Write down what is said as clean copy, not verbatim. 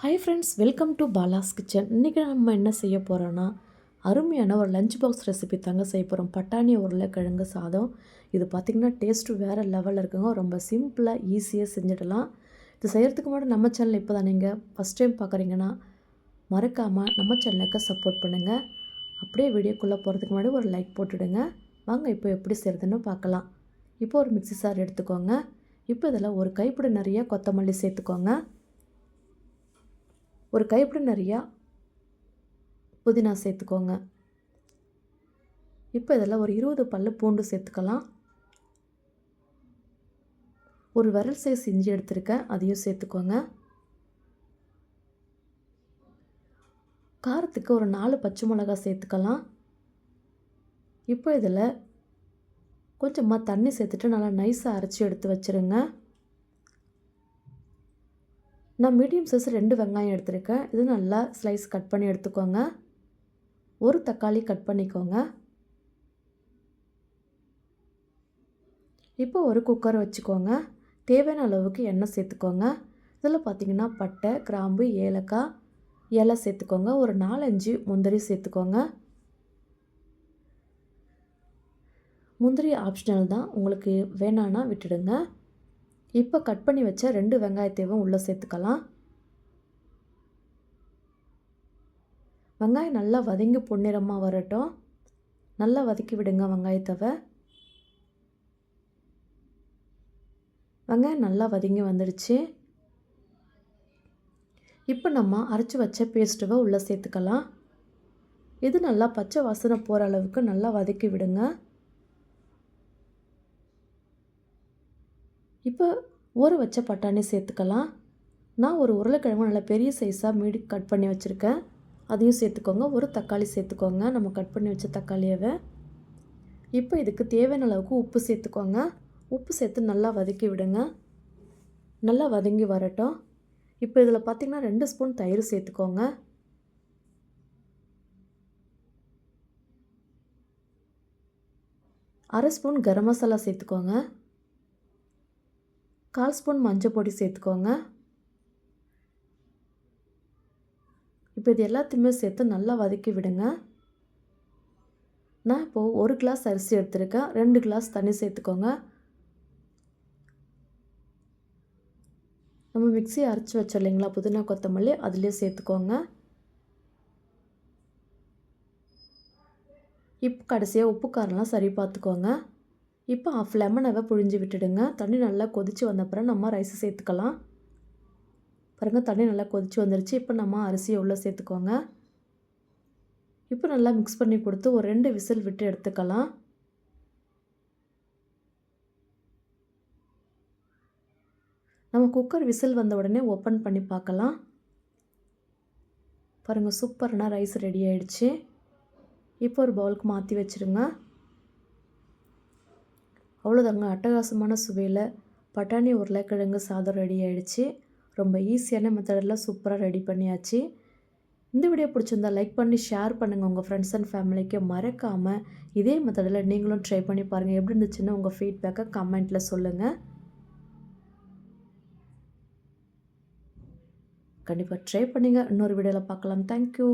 Hi friends, welcome to Bala's kitchen. இன்றைக்கி நம்ம என்ன செய்ய போகிறோன்னா, அருமையான ஒரு லஞ்ச் பாக்ஸ் ரெசிபி தாங்க செய்ய போகிறோம். பட்டாணி உருளைக்கிழங்கு சாதம். இது பார்த்திங்கன்னா டேஸ்ட்டு வேறு லெவலில் இருக்குங்க. ரொம்ப சிம்பிளாக ஈஸியாக செஞ்சிடலாம். இது செய்கிறதுக்கு முன்னாடி நம்ம சேனல் இப்போ தான் நீங்கள் ஃபஸ்ட் டைம் பார்க்குறீங்கன்னா மறக்காமல் நம்ம சேனலுக்கு சப்போர்ட் பண்ணுங்கள். அப்படியே வீடியோக்குள்ளே போகிறதுக்கு முன்னாடி ஒரு லைக் போட்டுடுங்க. வாங்க இப்போ எப்படி செய்கிறதுன்னு பார்க்கலாம். இப்போ ஒரு மிக்ஸி சார் எடுத்துக்கோங்க. இப்போ இதில் ஒரு கைப்பிடி நிறைய கொத்தமல்லி சேர்த்துக்கோங்க. ஒரு கைப்பிடி நிறையா புதினா சேர்த்துக்கோங்க. இப்போ இதில் ஒரு 20 பல்லு பூண்டு சேர்த்துக்கலாம். ஒரு விரல் சைஸ் இஞ்சி எடுத்துருக்கேன், அதையும் சேர்த்துக்கோங்க. காரத்துக்கு ஒரு 4 பச்சை மிளகாய் சேர்த்துக்கலாம். இப்போ இதில் கொஞ்சமாக தண்ணி சேர்த்துட்டு நல்லா நைஸாக அரைச்சி எடுத்து வச்சுருங்க. நான் மீடியம் சைஸ் 2 வெங்காயம் எடுத்துருக்கேன். இது நல்லா ஸ்லைஸ் கட் பண்ணி எடுத்துக்கோங்க. ஒரு தக்காளி கட் பண்ணிக்கோங்க. இப்போ ஒரு குக்கர் வச்சுக்கோங்க. தேவையான அளவுக்கு எண்ணெய் சேர்த்துக்கோங்க. இதில் பார்த்திங்கன்னா பட்டை, கிராம்பு, ஏலக்காய், இலை சேர்த்துக்கோங்க. ஒரு 4-5 முந்திரி சேர்த்துக்கோங்க. முந்திரி ஆப்ஷனல் தான், உங்களுக்கு வேணான்னா விட்டுடுங்க. இப்போ கட் பண்ணி வச்ச 2 வெங்காயத்தையும் உள்ளே சேர்த்துக்கலாம். வெங்காயம் நல்லா வதங்கி பொன்னிறமாக வரட்டும். நல்லா வதக்கி விடுங்க வெங்காயத்தவை. வெங்காயம் நல்லா வதங்கி வந்துடுச்சு. இப்போ நம்ம அரைச்சி வச்ச பேஸ்ட்டுவை உள்ளே சேர்த்துக்கலாம். இது நல்லா பச்சை வாசனை போகிற அளவுக்கு நல்லா வதக்கி விடுங்க. இப்போ ஊற வச்ச பட்டாணி சேர்த்துக்கலாம். நான் ஒரு உருளைக்கிழங்கு நல்லா பெரிய சைஸாக கட் பண்ணி வச்சுருக்கேன், அதையும் சேர்த்துக்கோங்க. ஒரு தக்காளி சேர்த்துக்கோங்க, நம்ம கட் பண்ணி வச்ச தக்காளியவை. இப்போ இதுக்கு தேவையான அளவுக்கு உப்பு சேர்த்துக்கோங்க. உப்பு சேர்த்து நல்லா வதக்கி விடுங்க. நல்லா வதங்கி வரட்டும். இப்போ இதில் பார்த்திங்கன்னா 2 ஸ்பூன் தயிர் சேர்த்துக்கோங்க. அரை ஸ்பூன் கரம் மசாலா சேர்த்துக்கோங்க. 1/4 ஸ்பூன் மஞ்சள் பொடி சேர்த்துக்கோங்க. இப்போ இது எல்லாத்தையுமே சேர்த்து நல்லா வதக்கி விடுங்க. நான் இப்போது 1 கிளாஸ் அரிசி எடுத்துருக்கேன். 2 கிளாஸ் தண்ணி சேர்த்துக்கோங்க. நம்ம மிக்ஸி அரைச்சி வச்சோம் இல்லைங்களா புதினா கொத்தமல்லி, அதுலேயே சேர்த்துக்கோங்க. இப்போ கடைசியாக உப்பு காரம்லாம் சரி பார்த்துக்கோங்க. இப்போ 1/2 லெமனவை புழிஞ்சு விட்டுடுங்க. தண்ணி நல்லா கொதித்து வந்த அப்புறம் நம்ம ரைஸ் சேர்த்துக்கலாம். பாருங்கள், தண்ணி நல்லா கொதித்து வந்துருச்சு. இப்போ நம்ம அரிசியை உள்ளே சேர்த்துக்கோங்க. இப்போ நல்லா மிக்ஸ் பண்ணி கொடுத்து ஒரு 2 விசில் விட்டு எடுத்துக்கலாம். நம்ம குக்கர் விசில் வந்த உடனே ஓப்பன் பண்ணி பார்க்கலாம். பாருங்கள், சூப்பரான ரைஸ் ரெடி ஆகிடுச்சு. இப்போ ஒரு பவுலுக்கு மாற்றி வச்சுருங்க. அவ்வளோதாங்க, அட்டகாசமான சுவையில் பட்டாணி உருளைக்கிழங்கு சாதம் ரெடி ஆகிடுச்சு. ரொம்ப ஈஸியான மெத்தடில் சூப்பராக ரெடி பண்ணியாச்சு. இந்த வீடியோ பிடிச்சிருந்தால் லைக் பண்ணி ஷேர் பண்ணுங்கள். உங்கள் ஃப்ரெண்ட்ஸ் அண்ட் ஃபேமிலிக்கு மறக்காமல் இதே மெத்தடில் நீங்களும் ட்ரை பண்ணி பாருங்கள். எப்படி இருந்துச்சுன்னு உங்கள் ஃபீட்பேக்கை கமெண்ட்டில் சொல்லுங்கள். கண்டிப்பாக ட்ரை பண்ணுங்கள். இன்னொரு வீடியோவில் பார்க்கலாம். தேங்க்யூ.